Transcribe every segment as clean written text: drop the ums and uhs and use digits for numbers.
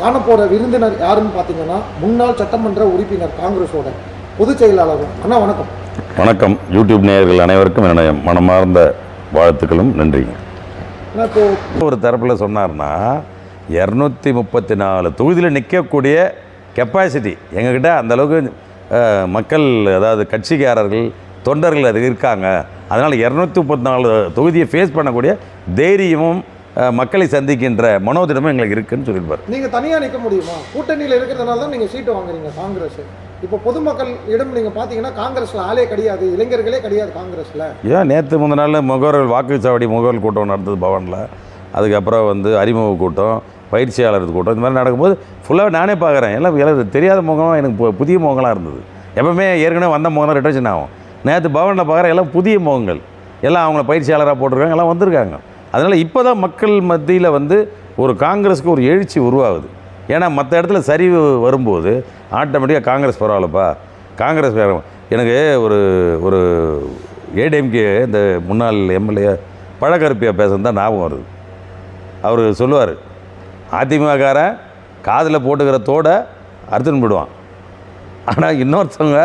காணப்போகிற விருந்தினர் யாருன்னு பார்த்தீங்கன்னா முன்னாள் சட்டமன்ற உறுப்பினர் காங்கிரஸோட பொதுச் செயலாளர். அண்ணா வணக்கம். வணக்கம். யூடியூப் நேயர்கள் அனைவருக்கும் என்னுடைய மனமார்ந்த வாழ்த்துக்களும் நன்றிங்க. இப்போ ஒரு தரப்பில் சொன்னார்னா 234 தொகுதியில் நிற்கக்கூடிய கெப்பாசிட்டி எங்ககிட்ட அந்தளவுக்கு மக்கள், அதாவது கட்சிக்காரர்கள், தொண்டர்கள் அது இருக்காங்க. அதனால் 234 தொகுதியை ஃபேஸ் பண்ணக்கூடிய தைரியமும் மக்களை சந்திக்கின்ற மனோதிடமும் எங்களுக்கு இருக்குன்னு சொல்லியிருப்பார். நீங்கள் தனியாக நிற்க முடியுமா? கூட்டணியில் இருக்கிறதுனால தான் நீங்கள் சீட்டு வாங்குறீங்க காங்கிரஸ். இப்போ பொதுமக்கள் இடம் நீங்கள் பார்த்தீங்கன்னா காங்கிரஸில் ஆளே கிடையாது, இளைஞர்களே கிடையாது காங்கிரஸில். ஏன் நேற்று முந்தின நாள் முகவர்கள் வாக்குச்சாவடி முகவல் கூட்டம் நடந்தது பவனில். அதுக்கப்புறம் அறிமுக கூட்டம், பயிற்சியாளர் கூட்டம், இந்த மாதிரி நடக்கும்போது ஃபுல்லாக நானே பார்க்குறேன். எல்லாம் தெரியாத முகமாக எனக்கு புதிய முகங்களாக இருந்தது. எப்பவுமே ஏற்கனவே வந்த முகம் தான் ரிட்டர்ஷன் ஆகும். நேற்று பவனில் பார்க்குறேன் எல்லாம் புதிய முகங்கள், எல்லாம் அவங்கள பயிற்சியாளராக போட்டிருக்காங்க, எல்லாம் வந்திருக்காங்க. அதனால் இப்போ தான் மக்கள் மத்தியில் ஒரு காங்கிரஸுக்கு ஒரு எழுச்சி உருவாகுது. ஏன்னா மற்ற இடத்துல சரிவு வரும்போது ஆட்டோமேட்டிக்காக காங்கிரஸ் பரவாயில்லப்பா, காங்கிரஸ் வேறு. எனக்கு ஒரு ஏடிஎம்கே இந்த முன்னாள் எம்எல்ஏ பழக்கருப்பியா பேசுறது தான் ஞாபகம் வருது. அவர் சொல்லுவார், அதிமுககாரன் காதில் போட்டுக்கிற தோடை அறுத்துன்னு போடுவான், ஆனால் இன்னொருத்தவங்க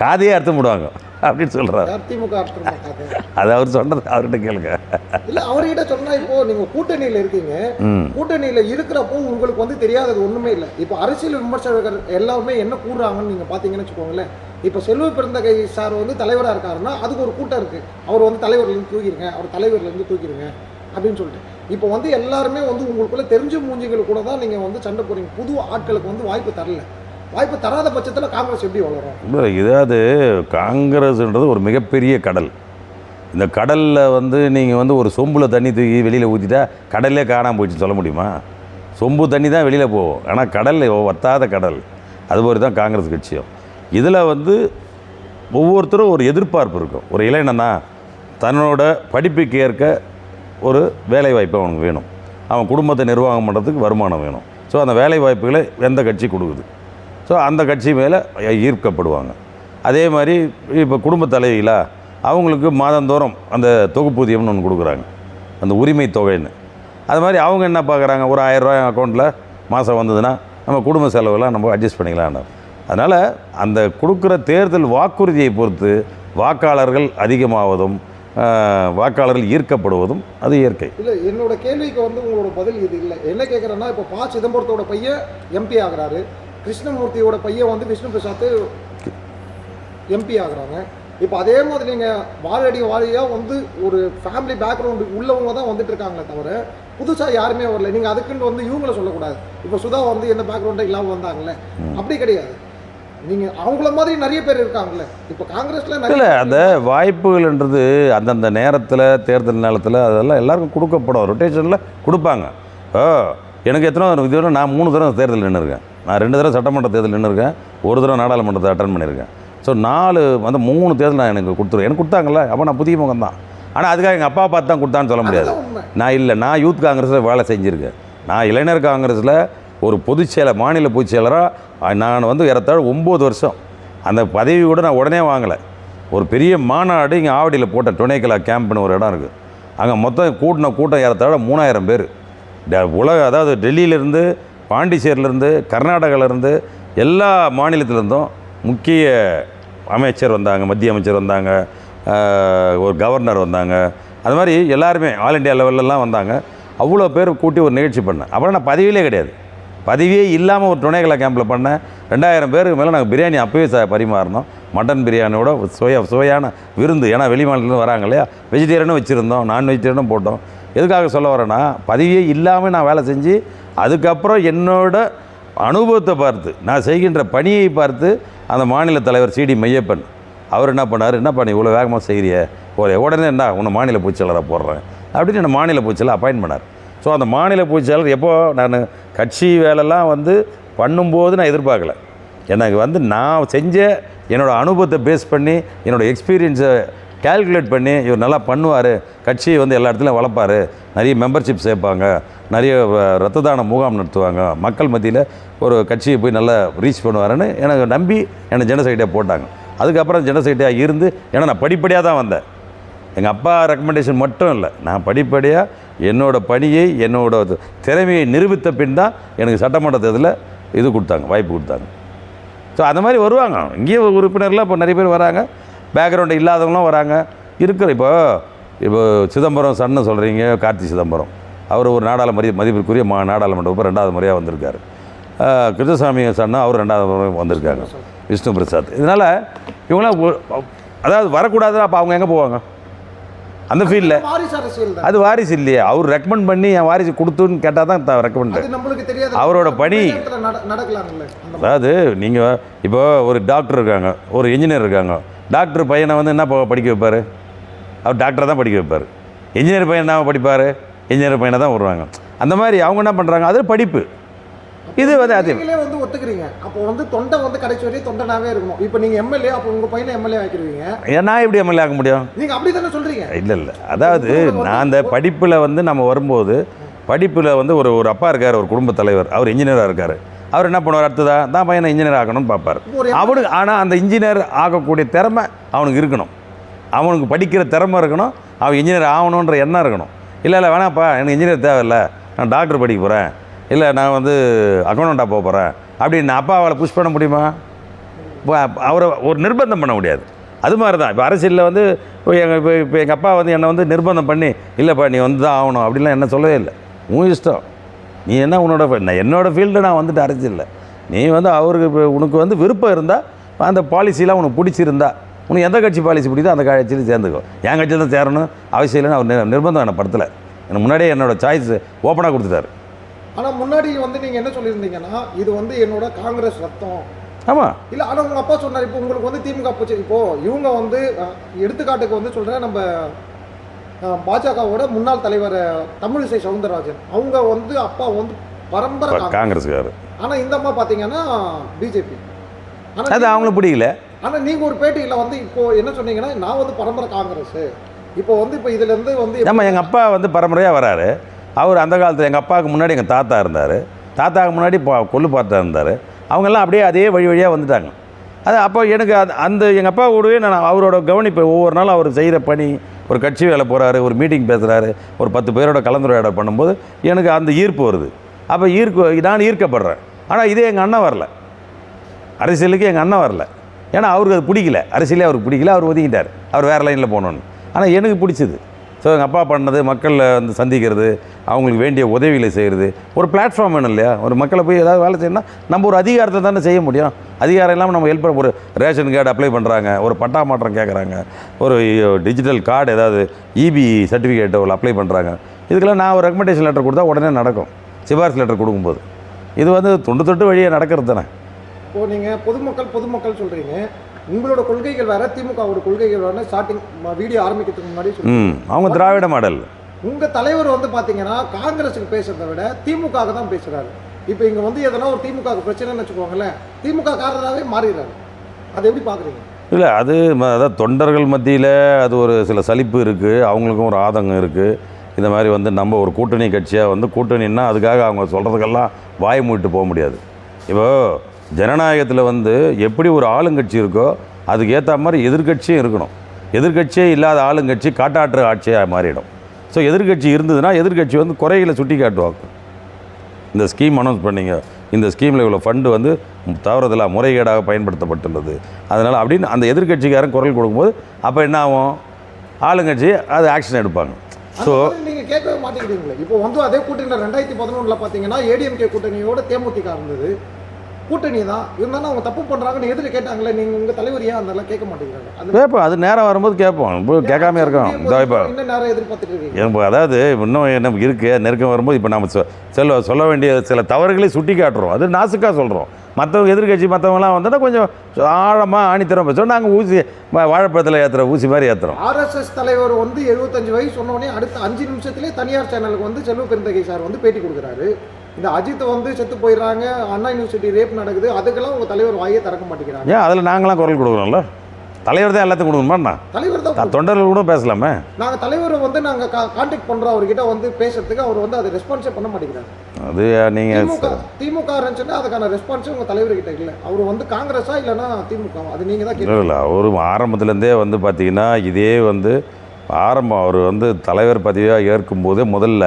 காதையே அறுத்து போடுவாங்க அப்படின்னு சொல்கிறார். அது அவர் சொன்னது அவர்கிட்ட கேளுங்க. இல்லை, அவர்கிட்ட சொன்னால் இப்போ நீங்கள் கூட்டணியில் இருக்கீங்க, கூட்டணியில் இருக்கிறப்போ உங்களுக்கு தெரியாதது ஒன்றுமே இல்லை. இப்போ அரசியல் விமர்சகர்கள் எல்லாருமே என்ன கூடுறாங்கன்னு நீங்கள் பார்த்தீங்கன்னு வச்சுக்கோங்களேன். இப்போ செல்வ பெருந்தகை சார் தலைவராக இருக்காருன்னா அதுக்கு ஒரு கூட்டம் இருக்குது. அவர் தலைவர்லேருந்து தூக்கிடுங்க, அவர் தலைவர்லேருந்து தூக்கிடுங்க அப்படின்னு சொல்லிட்டு இப்போ எல்லாருமே உங்களுக்குள்ள தெரிஞ்ச மூஞ்சிகள் கூட தான் நீங்கள் சண்டை போடுறீங்க. புது ஆட்களுக்கு வாய்ப்பு தரல. வாய்ப்பு தராத பட்சத்தில் காங்கிரஸ் எப்படி வளரும்? இல்லை, இதாவது காங்கிரஸ்ன்றது ஒரு மிகப்பெரிய கடல். இந்த கடலில் நீங்கள் ஒரு சொம்பில் தண்ணி தூக்கி வெளியில் ஊற்றிட்டா கடல்லே காணாமல் போயிடுச்சு சொல்ல முடியுமா? சொம்பு தண்ணி தான் வெளியில் போகும், ஆனால் கடல் வத்தாத கடல். அதுபோல் தான் காங்கிரஸ் கட்சியும். இதில் ஒவ்வொருத்தரும் ஒரு எதிர்பார்ப்பு இருக்கும். ஒரு இளைஞனா தன்னோட படிப்புக்கு ஏற்க ஒரு வேலை வாய்ப்பு அவனுக்கு வேணும், அவன் குடும்பத்தை நிர்வாகம் பண்ணுறதுக்கு வருமானம் வேணும். ஸோ அந்த வேலை வாய்ப்புகளை எந்த கட்சி கொடுக்குது, ஸோ அந்த கட்சி மேலே ஈர்க்கப்படுவாங்க. அதே மாதிரி இப்போ குடும்ப தலைவிகளா அவங்களுக்கு மாதந்தோறும் அந்த தொகுப்பூதியம்னு ஒன்று கொடுக்குறாங்க, அந்த உரிமை தொகைன்னு. அது மாதிரி அவங்க என்ன பார்க்குறாங்க, ஒரு 1000 ரூபாய் அக்கௌண்ட்டில் மாதம் வந்ததுன்னா நம்ம குடும்ப செலவெல்லாம் நம்ம அட்ஜஸ்ட் பண்ணிக்கலான்னு. அதனால் அந்த கொடுக்குற தேர்தல் வாக்குறுதியை பொறுத்து வாக்காளர்கள் அதிகமாவதும் வாக்காளர்கள் ஈர்க்கப்படுவதும் அது இயற்கை. இல்லை, என்னோட கேள்விக்கு உங்களோட பதில் இது இல்லை. என்ன கேட்குறேன்னா, இப்போ ப. சிதம்பரத்தோட பையன் எம்பி ஆகிறாரு, கிருஷ்ணமூர்த்தியோட பையன் விஷ்ணு பிரசாத் எம்பி ஆகுறாங்க. இப்போ அதே மாதிரி நீங்கள் வாழையாக ஒரு ஃபேமிலி பேக்ரவுண்டு உள்ளவங்க தான் வந்துட்டு இருக்காங்களே தவிர புதுசாக யாருமே வரல. நீங்கள் அதுக்குன்னு இவங்கள சொல்லக்கூடாது. இப்போ சுதா எந்த பேக்ரவுண்டே இல்லாமல் வந்தாங்களே, அப்படி கிடையாது. நீங்கள் அவங்கள மாதிரி நிறைய பேர் இருக்காங்களே இப்போ காங்கிரஸில். இல்லை, அந்த வாய்ப்புகள்ன்றது அந்தந்த நேரத்தில் தேர்தல் நேரத்தில் அதெல்லாம் எல்லாருக்கும் கொடுக்கப்படும், ரொட்டேஷனில் கொடுப்பாங்க. எனக்கு எத்தனை இதுவரை நான் 3 தடவை தேர்தல் நின்றுருக்கேன். நான் 2 தடவை சட்டமன்ற தேர்தல் நின்றுருக்கேன், ஒரு தடவை நாடாளுமன்றத்தை அட்டன் பண்ணியிருக்கேன். ஸோ 3 தேர்தல் நான் எனக்கு கொடுத்துருவேன். எனக்கு கொடுத்தாங்கல்ல, அப்போ நான் புதிய முகம் தான். ஆனால் அதுக்காக எங்கள் அப்பா பார்த்து தான் கொடுத்தான்னு சொல்ல முடியாது. நான் யூத் காங்கிரஸில் வேலை செஞ்சுருக்கேன். நான் இளைஞர் காங்கிரஸில் ஒரு பொதுச்செயலர், மாநில பொதுச்செயலராக நான் ஏறத்தாழ 9 வருஷம். அந்த பதவி கூட நான் உடனே வாங்கலை. ஒரு பெரிய மாநாடு இங்கே ஆவடியில் போட்ட துணைக்கலா கேம்ப்னு ஒரு இடம் இருக்குது. அங்கே மொத்தம் கூட்டம் ஏறத்தாழ 3000 பேர். அதாவது டெல்லியிலேருந்து, பாண்டிச்சேரியிலேருந்து, கர்நாடகாவிலேருந்து, எல்லா மாநிலத்திலேருந்தும் முக்கிய அமைச்சர் வந்தாங்க, மத்திய அமைச்சர் வந்தாங்க, ஒரு கவர்னர் வந்தாங்க. அது மாதிரி எல்லாருமே ஆல் இண்டியா லெவல்லலாம் வந்தாங்க. அவ்வளோ பேர் கூட்டி ஒரு நிகழ்ச்சி பண்ணேன். அப்புறம் நான் பதவியிலே கிடையாது, பதவியே இல்லாமல் ஒரு துணைக்கலா கேம்பில் பண்ணேன். 2000 பேருக்கு மேலே நாங்கள் பிரியாணி அப்போவே பரிமாறினோம். மட்டன் பிரியாணியோட சுவையான விருந்து. ஏன்னா வெளி மாநிலத்துலேருந்து வராங்க இல்லையா, வெஜிடேரியனும் வச்சுருந்தோம், நான் வெஜிடேரியனும் போட்டோம். எதுக்காக சொல்ல வரேன்னா, பதவியே இல்லாமல் நான் வேலை செஞ்சு அதுக்கப்புறம் என்னோட அனுபவத்தை பார்த்து, நான் செய்கின்ற பணியை பார்த்து அந்த மாநில தலைவர் சிடி மையப்பன் அவர் என்ன பண்ணார், என்னப்பா நீ இவ்வளோ வேகமாக செய்கிறிய, உடனே என்ன உன்னை மாநில பொதுச்செயலராக போடுறேன் அப்படின்னு என்னை மாநில பொதுச்செயலர் அப்பாயின்ட் பண்ணார். ஸோ அந்த மாநில பொதுச்செயலர் எப்போது நான் கட்சி வேலைலாம் பண்ணும்போது நான் எதிர்பார்க்கல. எனக்கு நான் செஞ்ச என்னோடய அனுபவத்தை பேஸ் பண்ணி, என்னோடய எக்ஸ்பீரியன்ஸை கால்குலேட் பண்ணி, இவர் நல்லா பண்ணுவார், கட்சியை எல்லா இடத்துலையும் வளர்ப்பார், நிறைய மெம்பர்ஷிப் சேர்ப்பாங்க, நிறைய ரத்த தான முகாம் நடத்துவாங்க, மக்கள் மத்தியில் ஒரு கட்சியை போய் நல்லா ரீச் பண்ணுவாருன்னு எனக்கு நம்பி என்னை ஜெனரல் செக்ரட்டரியாக போட்டாங்க. அதுக்கப்புறம் ஜெனரல் செக்ரட்டரியாக இருந்து, ஏன்னா நான் படிப்படியாக தான் வந்தேன். எங்கள் அப்பா ரெக்கமெண்டேஷன் மட்டும் இல்லை, நான் படிப்படியாக என்னோட பணியை என்னோட திறமையை நிரூபித்த பின் தான் எனக்கு சட்டமன்ற தேர்தலில் இது கொடுத்தாங்க, வாய்ப்பு கொடுத்தாங்க. ஸோ அந்த மாதிரி வருவாங்க. இங்கேயும் உறுப்பினர்லாம் இப்போ நிறைய பேர் வராங்க, பேக்ரவுண்டு இல்லாதவங்களும் வராங்க. இப்போ சிதம்பரம் சன்னு சொல்கிறீங்க, கார்த்தி சிதம்பரம், அவர் ஒரு மதிப்பிற்குரிய நாடாளுமன்ற உறுப்பினர் 2வது முறையாக வந்திருக்காரு. கிருஷ்ணசாமி சன்னா அவர் 2வது முறை வந்திருக்காங்க, விஷ்ணு பிரசாத். இதனால் இவங்களாம் அதாவது வரக்கூடாது. அப்போ அவங்க எங்கே போவாங்க அந்த ஃபீல்டில்? அது வாரிசு இல்லையே. அவர் ரெக்கமெண்ட் பண்ணி என் வாரிசு கொடுத்துன்னு கேட்டால் தான் ரெக்கமெண்ட். அவரோட பணி அதாவது நீங்கள் இப்போ ஒரு டாக்டர் இருக்காங்க, ஒரு இன்ஜினியர் இருக்காங்க. டாக்டர் பையனை வந்து என்ன படிக்க வைப்பார்? அவர் டாக்டரை தான் படிக்க வைப்பார். இன்ஜினியர் பையன் என்ன படிப்பார்? இன்ஜினியர் பையனை தான் வருவாங்க. அந்த மாதிரி அவங்க என்ன பண்ணுறாங்க, அது படிப்பு. இது வந்து அது வந்து ஒத்துக்கிறீங்க. அப்போ வந்து தொண்டை வந்து கடைசி வரையும் தொண்டனாவே இருக்கணும். இப்போ நீங்கள் எம்எல்ஏ, அப்போ உங்கள் பையனை எம்எல்ஏ ஆக்கிடுவீங்க. நான் எப்படி எம்எல்ஏ ஆக முடியும்? நீங்கள் அப்படி தானே சொல்கிறீங்க? இல்லை அதாவது நான் அந்த படிப்பில் வந்து நம்ம வரும்போது, படிப்பில் வந்து ஒரு அப்பா இருக்கார், ஒரு குடும்ப தலைவர், அவர் இன்ஜினியராக இருக்கார். அவர் என்ன பண்ணுவார்? அடுத்ததான் பையனை இன்ஜினியர் ஆகணும்னு பார்ப்பார் அவனுக்கு. ஆனால் அந்த இன்ஜினியர் ஆகக்கூடிய திறமை அவனுக்கு இருக்கணும். அவனுக்கு படிக்கிற திறமை இருக்கணும். அவன் இன்ஜினியர் ஆகணுன்ற எண்ணம் இருக்கணும். இல்லை வேணாப்பா, எனக்கு இன்ஜினியர் தேவையில்லை, நான் டாக்டர் படிக்க போகிறேன், இல்லை நான் வந்து அக்கௌண்டண்ட்டாக போக போகிறேன் அப்படின்னு அப்பா அவளை புஷ் பண்ண முடியுமா? அவரை ஒரு நிர்பந்தம் பண்ண முடியாது. அது மாதிரி தான் இப்போ அரசியலில் வந்து இப்போ எங்கள் அப்பா வந்து என்னை வந்து நிர்பந்தம் பண்ணி, இல்லைப்பா நீ வந்து தான் ஆகணும் அப்படின்லாம் என்ன சொல்லவே இல்லை. உன் இஷ்டம், நீ என்ன என்னோடய ஃபீல்டு நான் வந்துட்டு அரசியலில் நீ வந்து அவருக்கு உனக்கு வந்து விருப்பம் இருந்தால், அந்த பாலிசிலாம் உனக்கு பிடிச்சிருந்தா, உனக்கு எந்த கட்சி பாலிசி பிடிக்குதோ அந்த கட்சியில் சேர்ந்துக்கோ. என் கட்சியில் தான் சேரணும் அவசியம் இல்லைன்னு அவர் நிர்பந்தம் என்னை படுத்தலை. எனக்கு முன்னாடியே என்னோடய சாய்ஸ் ஓப்பனாக கொடுத்துட்டாரு. ஆனால் முன்னாடி வந்து நீங்கள் என்ன சொல்லியிருந்தீங்கன்னா, இது வந்து என்னோட காங்கிரஸ் ரத்தம். ஆமாம். இல்லை, ஆனால் உங்கள் அப்பா சொன்னார், இப்போ உங்களுக்கு வந்து திமுக போச்சு. இப்போது இவங்க வந்து எடுத்துக்காட்டுக்கு வந்து சொல்கிறேன், நம்ம பாஜகவோட முன்னாள் தலைவர் தமிழிசை சவுந்தரராஜன், அவங்க வந்து அப்பா வந்து பரம்பரை காங்கிரஸ்காரர். ஆனால் இந்த அம்மா பார்த்தீங்கன்னா பிஜேபி. ஆனால் அது அவங்களுக்கு பிடிக்கல. ஆனால் நீங்கள் ஒரு பேட்டியில் வந்து இப்போது என்ன சொன்னீங்கன்னா, நான் வந்து பரம்பரை காங்கிரஸ். இப்போ வந்து இப்போ இதுலேருந்து வந்து நம்ம எங்கள் அப்பா வந்து பரம்பரையாக வராரு. அவர் அந்த காலத்தில் எங்கள் அப்பாவுக்கு முன்னாடி எங்கள் தாத்தா இருந்தார், தாத்தாவுக்கு முன்னாடி கொள்ளு பார்த்தா இருந்தார். அவங்கெல்லாம் அப்படியே அதே வழியாக வந்துட்டாங்க. அது அப்போ எனக்கு அந்த எங்கள் அப்பா கூடவே நான் அவரோட கவனிப்பு, ஒவ்வொரு நாளும் அவர் செய்கிற பணி, ஒரு கட்சி வேலை போகிறாரு, ஒரு மீட்டிங் பேசுகிறாரு, ஒரு 10 பேரோட கலந்துரையாடல் பண்ணும்போது எனக்கு அந்த ஈர்ப்பு வருது. அப்போ நான் ஈர்க்கப்படுறேன். ஆனால் இதே எங்கள் அண்ணன் வரல, அரசியலுக்கு எங்கள் அண்ணன் வரல. ஏன்னா அவருக்கு அது பிடிக்கல, அரசியலே அவருக்கு பிடிக்கல, அவர் ஒதுக்கிட்டார், அவர் வேறு லைனில் போகணுன்னு. ஆனால் எனக்கு பிடிச்சது. ஸோ எங்கள் அப்பா பண்ணது, மக்களை வந்து சந்திக்கிறது, அவங்களுக்கு வேண்டிய உதவிகளை செய்கிறது, ஒரு பிளாட்ஃபார்ம் வேணும் இல்லையா? ஒரு மக்களை போய் ஏதாவது வேலை செய்யணும்னா நம்ம ஒரு அதிகாரத்தை தானே செய்ய முடியும். அதிகாரம் இல்லாமல் நம்ம ஹெல்ப் பண்ண, ஒரு ரேஷன் கார்டு அப்ளை பண்ணுறாங்க, ஒரு பட்டா மாற்றம் கேட்குறாங்க, ஒரு டிஜிட்டல் கார்டு ஏதாவது இபி சர்டிஃபிகேட்டை அப்ளை பண்ணுறாங்க. இதுக்கெல்லாம் நான் ஒரு ரெக்கமெண்டேஷன் லெட்டர் கொடுத்தா உடனே நடக்கும், சிபாரிசு லெட்டர் கொடுக்கும்போது. இது வந்து தொண்டு வழியாக நடக்கிறது தானே. இப்போது நீங்கள் பொதுமக்கள் சொல்கிறீங்க, உங்களோட கொள்கைகள் வேறு, திமுகவோட கொள்கைகள் வேறு. ஸ்டார்டிங் வீடியோ ஆரம்பிக்கிறதுக்கு முன்னாடி அவங்க திராவிட மாடல். உங்கள் தலைவர் வந்து பார்த்தீங்கன்னா காங்கிரஸுக்கு பேசுகிறத விட திமுக தான் பேசுகிறாரு. இப்போ இங்கே வந்து எதனா ஒரு திமுக பிரச்சனைன்னு வச்சுக்கோங்களேன், திமுக காரராகவே மாறிடுறாரு. அதை எப்படி பார்க்குறீங்க? இல்லை, அதாவது தொண்டர்கள் மத்தியில் அது ஒரு சில சலிப்பு இருக்குது, அவங்களுக்கும் ஒரு ஆதங்கம் இருக்குது. இந்த மாதிரி வந்து நம்ம ஒரு கூட்டணி கட்சியாக வந்து கூட்டணின்னா அதுக்காக அவங்க சொல்கிறதுக்கெல்லாம் வாய் மூட்டு போக முடியாது. இப்போது ஜனநாயகத்தில் வந்து எப்படி ஒரு ஆளுங்கட்சி இருக்கோ அதுக்கு ஏற்ற மாதிரி எதிர்கட்சியும் இருக்கணும். எதிர்கட்சியே இல்லாத ஆளுங்கட்சி காட்டாற்று ஆட்சியாக மாறிடும். ஸோ எதிர்கட்சி இருந்ததுன்னா எதிர்கட்சி வந்து குறைகளை சுட்டி காட்டுவாங்க. இந்த ஸ்கீம் அனௌன்ஸ் பண்ணிங்க, இந்த ஸ்கீமில் இவ்வளோ ஃபண்டு வந்து தவறுதலாக முறைகேடாக பயன்படுத்தப்பட்டுள்ளது, அதனால் அப்படின்னு அந்த எதிர்கட்சிக்காரன் குரல் கொடுக்கும்போது அப்போ என்ன ஆகும்? ஆளுங்கட்சி அது ஆக்ஷன் எடுப்பாங்க. ஸோ நீங்கள் கேட்கவே மாட்டேங்கிறீங்களே. இப்போ வந்து அதே கூட்டணியில் 2011 பார்த்தீங்கன்னா ஏடிஎம்கே கூட்டணியோட தேமுதிக இருந்தது, கூட்டணி தான் இருந்தாலும் அவங்க தப்பு பண்ணுறாங்கன்னு எதில் கேட்டாங்களே, நீங்கள் உங்கள் தலைவர் ஏன் அதெல்லாம் கேட்க மாட்டேங்கிறாங்க? அது கேட்போம், அது நேரம் வரும்போது கேட்போம், இப்போ கேட்காம இருக்கோம். இந்த இப்போ இன்னும் நேரம் எதிர்பார்த்துட்டு இருக்கீங்க. அதாவது இன்னும் என்ன இருக்குது, நெருக்கம் வரும்போது இப்போ நம்ம சொல்ல வேண்டிய சில தவறுகளை சுட்டி காட்டுறோம், அது நாசுக்காக சொல்கிறோம். மற்றவங்க எதிர்கட்சி மற்றவங்களாம் வந்தோன்னா கொஞ்சம் ஆழமாக ஆணித்தரம் பேசுவோம். நாங்கள் ஊசி வாழைப்பழத்தில் ஏற்றுறோம், ஊசி மாதிரி ஏற்றுறோம். ஆர்எஸ்எஸ் தலைவர் வந்து 75 வயசு சொன்னோடனே அடுத்த 5 நிமிஷத்துலேயே தனியார் சேனலுக்கு வந்து செல்வ பெருந்தகை சார் வந்து பேட்டி கொடுக்குறாரு. இந்த அஜித் வந்து செத்து போயிடறாங்க, அண்ணா யூனிவர்சிட்டி ரேப் நடக்குது, அதுக்கெல்லாம் உங்கள் தலைவர் வாயே திறக்க மாட்டேங்கிறாங்க. ஏன் அதில் நாங்களாம் குரல் கொடுக்குறோம்ல? தலைவர் தான் எல்லாத்தையும் கொடுக்கணுமா? தலைவர் தான், தொண்டர்கள் கூட பேசலாமே. நாங்கள் தலைவரை வந்து நாங்கள் கான்டாக்ட் பண்ணுறோம் அவர்கிட்ட வந்து பேசுறதுக்கு, அவர் வந்து அதை ரெஸ்பான்ஸே பண்ண மாட்டேங்கிறாங்க. அது நீங்கள் திமுக இருந்துச்சுன்னா அதுக்கான ரெஸ்பான்ஸே உங்கள் தலைவர்கிட்ட இல்லை. அவர் வந்து காங்கிரஸா இல்லைன்னா திமுக, அது நீங்கள் தான் கேட்கல. இல்லை, அவர் ஆரம்பத்துலேருந்தே வந்து பார்த்தீங்கன்னா இதே வந்து அவர் வந்து தலைவர் பதவியாக ஏற்கும்போதே முதல்ல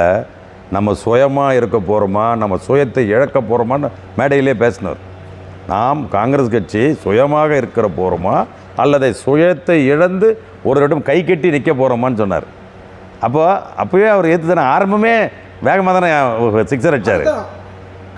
நம்ம சுயமாக இருக்க போகிறோமா, நம்ம சுயத்தை இழக்க போகிறோமான்னு மேடையிலே பேசினார். நாம் காங்கிரஸ் கட்சி சுயமாக இருக்கிற போகிறோமா அல்லது சுயத்தை இழந்து ஒரு இடம் கை கட்டி நிற்க போகிறோமான்னு சொன்னார். அப்போவே அவர் ஏற்று தானே ஆரம்பமே வேகமாக தானே சிக்ஸர் அடிச்சார்.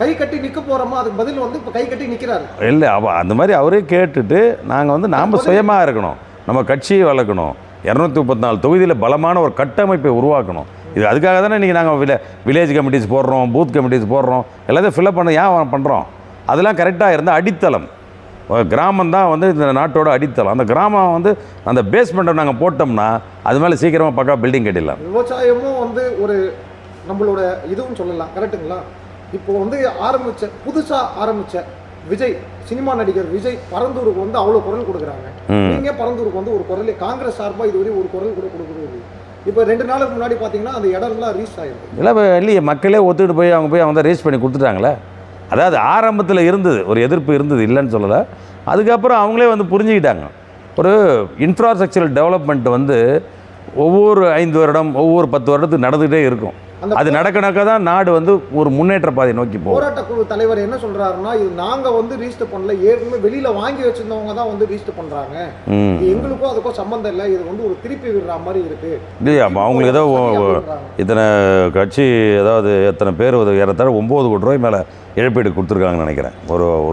கை கட்டி நிற்க போகிறோமா, அதுக்கு பதில் வந்து இப்போ கை கட்டி நிற்கிறாரு. இல்லை அந்த மாதிரி அவரே கேட்டுட்டு நாங்கள் வந்து நாம் சுயமாக இருக்கணும், நம்ம கட்சியை வளர்க்கணும், 234 தொகுதியில் பலமான ஒரு கட்டமைப்பை உருவாக்கணும். இது அதுக்காக தானே இன்றைக்கி நாங்கள் வில்லேஜ் கமிட்டிஸ் போடுறோம், பூத் கமிட்டிஸ் போடுறோம், எல்லாத்தையும் ஃபில்அப் பண்ண ஏன் பண்ணுறோம்? அதெல்லாம் கரெக்டாக இருந்தால் அடித்தளம் கிராமம் தான் வந்து இந்த நாட்டோட அடித்தளம். அந்த கிராமம் வந்து அந்த பேஸ்மெண்ட்டை நாங்கள் போட்டோம்னா அது மேலே சீக்கிரமாக பக்கா பில்டிங் கட்டிடலாம். விவசாயமும் வந்து ஒரு நம்மளோட இதுவும் சொல்லலாம், கரெக்டுங்களா? இப்போ வந்து புதுசாக ஆரம்பித்த விஜய், சினிமா நடிகர் விஜய் பரந்தூருக்கு வந்து அவ்வளோ குரல் கொடுக்குறாங்க. நீங்கள் பரந்தூருக்கு வந்து ஒரு குரல் காங்கிரஸ் சார்பாக இதுவரை ஒரு குரல் கூட கொடுக்குறது. இப்போ 2 நாளுக்கு முன்னாடி பார்த்தீங்கன்னா அந்த இடம்லாம் ரீச் ஆகிருக்கு. இல்லையே, மக்களே ஒத்துக்கிட்டு போய் அவங்க வந்து ரீச் பண்ணி கொடுத்துட்டாங்களே. அதாவது ஆரம்பத்தில் இருந்தது ஒரு எதிர்ப்பு இருந்தது, இல்லைன்னு சொல்லலை. அதுக்கப்புறம் அவங்களே வந்து புரிஞ்சுக்கிட்டாங்க. ஒரு இன்ஃப்ராஸ்ட்ரக்சரல் டெவலப்மெண்ட் வந்து ஒவ்வொரு 5 வருடம் ஒவ்வொரு 10 வருடத்துக்கு நடந்துகிட்டே இருக்கும். அது நடக்க தான் நாடு வந்து ஒரு முன்னேற்ற பாதை நோக்கி போகும். போராட்ட குழு தலைவர் என்ன சொல்றாருன்னா, இது நாங்கள் வந்து ரீஸ்டர் பண்ணல, ஏற்கனவே வெளியில் வாங்கி வச்சிருந்தவங்க தான் வந்து ரீஸ்டர் பண்ணுறாங்க, எங்களுக்கும் அதுக்கும் சம்மந்தம் இல்லை, இது வந்து ஒரு திருப்பி விடுற மாதிரி இருக்கு. இல்லையா, அவங்களுக்கு ஏதோ இத்தனை கட்சி, அதாவது எத்தனை பேர் ஏறத்தாழ 9 கோடி ரூபாய் மேலே இழப்பீடு கொடுத்துருக்காங்கன்னு நினைக்கிறேன்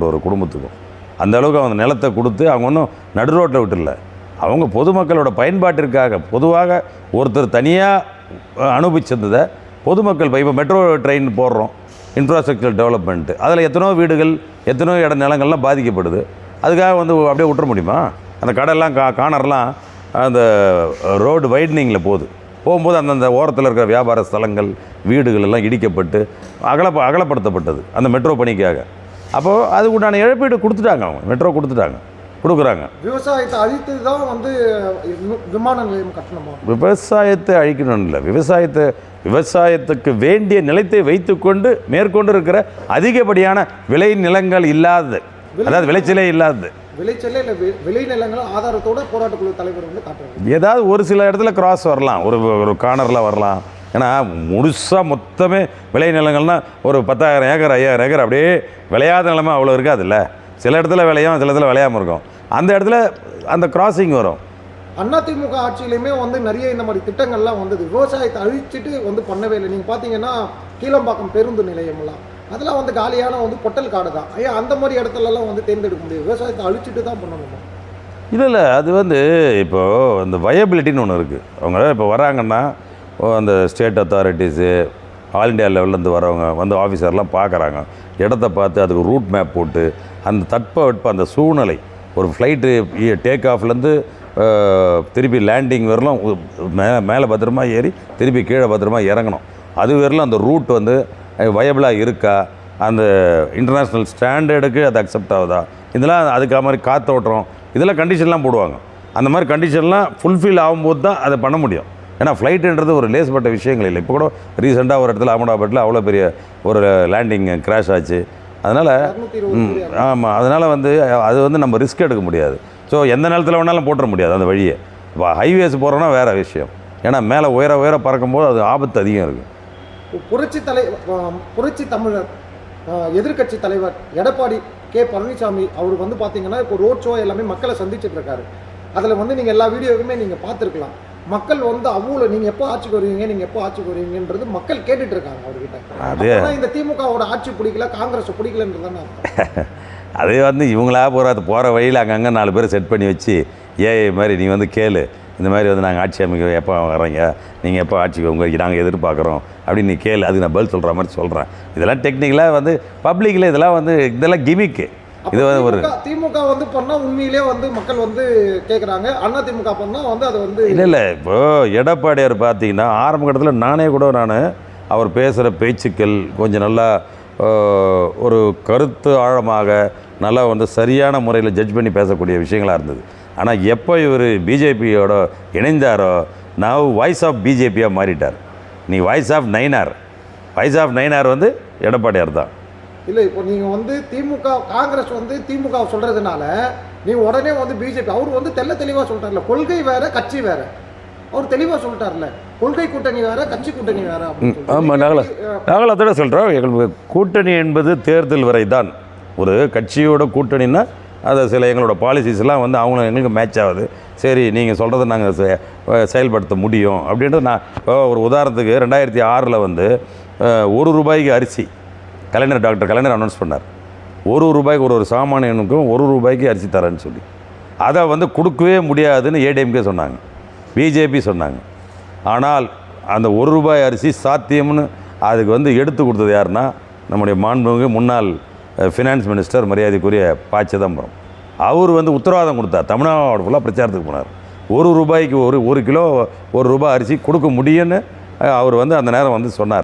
ஒரு குடும்பத்துக்கும். அந்த அளவுக்கு அவங்க நிலத்தை கொடுத்து அவங்க ஒன்றும் நடு ரோட்டில் விட்டுல, அவங்க பொதுமக்களோட பயன்பாட்டிற்காக பொதுவாக ஒருத்தர் தனியாக அனுபவிச்சிருந்ததை பொதுமக்கள் இப்போ மெட்ரோ ட்ரெயின் போடுறோம், இன்ஃப்ராஸ்ட்ரக்சர் டெவலப்மெண்ட்டு, அதில் எத்தனோ வீடுகள் எத்தனோ நிலங்கள்லாம் பாதிக்கப்படுது. அதுக்காக வந்து அப்படியே விட்டுற முடியுமா? அந்த கடையெல்லாம் கார்னர்லாம் அந்த ரோடு வைடனிங்கில் போகும்போது அந்தந்த ஓரத்தில் இருக்கிற வியாபார ஸ்தலங்கள் வீடுகள் எல்லாம் இடிக்கப்பட்டு அகலப்படுத்தப்பட்டது அந்த மெட்ரோ பணிக்காக. அப்போது அதுக்கு உண்டான இழப்பீடு கொடுத்துட்டாங்க, அவங்க மெட்ரோ கொடுக்குறாங்க. விவசாயத்தை அழித்து தான் வந்து விமான நிலையம் கட்டணுமா? விவசாயத்தை அழிக்கணும் இல்லை, விவசாயத்துக்கு வேண்டிய நிலத்தை வைத்துக்கொண்டு மேற்கொண்டு இருக்கிற அதிகப்படியான விளை நிலங்கள் இல்லாதது, அதாவது விளைச்சலே இல்லாதது, விளை நிலங்கள் ஆதாரத்தோட போராட்டக்குழு தலைவர் வந்து காட்டுறாங்க. ஏதாவது ஒரு சில இடத்துல கிராஸ் வரலாம், ஒரு கார்னரில் வரலாம். ஏன்னா முழுசாக மொத்தமே விளை நிலங்கள்னால் ஒரு 10,000 ஏக்கர் 5,000 ஏக்கர் அப்படியே விளையாத நிலமை அவ்வளோ இருக்காதுல்ல. சில இடத்துல விளையும், சில இடத்துல விளையாமல் இருக்கும். அந்த இடத்துல அந்த கிராசிங் வரும். அதிமுக ஆட்சியிலையுமே வந்து நிறைய இந்த மாதிரி திட்டங்கள்லாம் வந்தது, விவசாயத்தை அழிச்சிட்டு வந்து பண்ணவே இல்லை. நீங்கள் பார்த்தீங்கன்னா கீழம்பாக்கம் பேருந்து நிலையம்லாம் அதெல்லாம் வந்து காலியான வந்து பொட்டல் காடு தான். ஐயா, அந்த மாதிரி இடத்துலலாம் வந்து தேர்ந்தெடுக்க முடியும், விவசாயத்தை அழிச்சிட்டு தான் பண்ணணுமா? இல்லை, அது வந்து இப்போது அந்த வயபிலிட்டின்னு ஒன்று இருக்குது. அவங்க இப்போ வராங்கன்னா அந்த ஸ்டேட் அத்தாரிட்டிஸு ஆல் இண்டியா லெவல்லேருந்து வரவங்க வந்து ஆஃபீஸர்லாம் பார்க்குறாங்க, இடத்த பார்த்து அதுக்கு ரூட் மேப் போட்டு அந்த தட்பவெட்ப அந்த சூழ்நிலை, ஒரு ஃப்ளைட்டு டேக் ஆஃப்லேருந்து திருப்பி லேண்டிங் வரலாம், மேலே பத்திரமா ஏறி திருப்பி கீழே பத்திரமா இறங்கணும், அது வரலாம் அந்த ரூட் வந்து வயபிளாக இருக்கா, அந்த இன்டர்நேஷ்னல் ஸ்டாண்டர்டுக்கு அது அக்செப்ட் ஆகுதா, இதெல்லாம் அதுக்கு மாதிரி காற்றோட்டம் இதெல்லாம் கண்டிஷன்லாம் போடுவாங்க. அந்த மாதிரி கண்டிஷன்லாம் ஃபுல்ஃபில் ஆகும்போது தான் அதை பண்ண முடியும். ஏன்னா ஃப்ளைட்டுன்றது ஒரு லேஸ்பட்ட விஷயங்கள் இல்லை. இப்போ கூட ரீசெண்டாக ஒரு இடத்துல அகமதாபாத்தில் அவ்வளோ பெரிய ஒரு லேண்டிங் கிராஷ் ஆச்சு. அதனால் ஆமாம், அதனால் வந்து அது வந்து நம்ம ரிஸ்க் எடுக்க முடியாது. ஸோ எந்த நேரத்தில் வேணாலும் போட்டுற முடியாது அந்த வழியை. இப்போ ஹைவேஸ் போகிறோன்னா வேறு விஷயம், ஏன்னா மேலே உயர பறக்கும்போது அது ஆபத்து அதிகம் இருக்குது. புரட்சி தமிழர் எதிர்கட்சி தலைவர் எடப்பாடி பழனிசாமி அவர் வந்து பார்த்தீங்கன்னா இப்போ ரோட் ஷோ எல்லாமே மக்களை சந்திச்சுட்டு இருக்காரு. அதில் வந்து நீங்கள் எல்லா வீடியோவுமே நீங்கள் பார்த்துருக்கலாம். மக்கள் வந்து அவ்வளோ நீங்கள் எப்போ ஆட்சிக்கு வருவீங்கன்றது மக்கள் கேட்டுட்டு இருக்காங்க அவர்கிட்ட. அதே இந்த திமுகவோட ஆட்சி பிடிக்கல, காங்கிரஸ் பிடிக்கலன்றதானே. அதே வந்து இவங்களா போகிற வழியில் அங்கங்கே 4 பேர் செட் பண்ணி வச்சு ஏஐ மாதிரி நீ வந்து கேளு, இந்த மாதிரி வந்து நாங்கள் ஆட்சி அமைக்க எப்போ வர்றீங்க, நீங்கள் எப்போ ஆட்சிக்கு உங்களுக்கு நாங்கள் எதிர்பார்க்குறோம் அப்படின்னு நீ கேளு, அதுக்கு நான் பதில் சொல்கிற மாதிரி சொல்கிறேன். இதெல்லாம் டெக்னிக்கலாக வந்து பப்ளிக்கில் இதெல்லாம் கிமிக்கு. இது வந்து ஒரு திமுக வந்து பண்ணால் உண்மையிலே வந்து மக்கள் வந்து கேட்குறாங்க, அண்ணா திமுக பண்ணால் வந்து அது வந்து இல்லை. இப்போது எடப்பாடியார் பார்த்தீங்கன்னா ஆரம்ப கட்டத்தில் நானே கூட அவர் பேசுகிற பேச்சுக்கள் கொஞ்சம் நல்லா ஒரு கருத்து ஆழமாக நல்லா வந்து சரியான முறையில் ஜட்ஜ் பண்ணி பேசக்கூடிய விஷயங்களாக இருந்தது. ஆனால் எப்போ இவர் பிஜேபியோட இணைந்தாரோ நான் வாய்ஸ் ஆஃப் பிஜேபியாக மாறிட்டார். நீ வாய்ஸ் ஆஃப் நைனார் வந்து எடப்பாடியார் தான். இல்லை, இப்போ நீங்கள் வந்து திமுக காங்கிரஸ் வந்து திமுக சொல்கிறதுனால நீங்கள் உடனே வந்து பிஜேபி அவர் வந்து தெளிவாக சொல்கிறார்ல, கொள்கை வேறு கட்சி வேறு. அவர் தெளிவாக சொல்லிட்டார்ல, கொள்கை கூட்டணி வேற, கட்சி கூட்டணி வேற அப்படின்னு சொல்லிட்டு. ஆமாம், நாங்கள் அதோட சொல்கிறோம். எங்களுக்கு கூட்டணி என்பது தேர்தல் வரை தான். ஒரு கட்சியோட கூட்டணின்னா அதை சில எங்களோட பாலிசிஸ்லாம் வந்து அவங்கள எங்களுக்கு மேட்ச் ஆகுது. சரி, நீங்கள் சொல்கிறத நாங்கள் செயல்படுத்த முடியும் அப்படின்றது. நான் இப்போ ஒரு உதாரணத்துக்கு 2006 வந்து ₹1 அரிசி டாக்டர் கலைஞர் அனௌன்ஸ் பண்ணார். ₹1 ஒரு சாமானியனுக்கும் ₹1 அரிசி தரேன்னு சொல்லி. அதை வந்து கொடுக்கவே முடியாதுன்னு ஏடிஎம்கே சொன்னாங்க, பிஜேபி சொன்னாங்க. ஆனால் அந்த ₹1 அரிசி சாத்தியம்னு அதுக்கு வந்து எடுத்து கொடுத்தது யாருன்னா நம்முடைய மாண்புமிகு முன்னாள் ஃபினான்ஸ் மினிஸ்டர் மரியாதைக்குரிய ப. சிதம்பரம். அவர் வந்து உத்தரவாதம் கொடுத்தார். தமிழ்நாடு ஃபுல்லாக பிரச்சாரத்துக்கு போனார். ₹1 ஒரு கிலோ ₹1 அரிசி கொடுக்க முடியும்னு அவர் வந்து அந்த நேரம் வந்து சொன்னார்.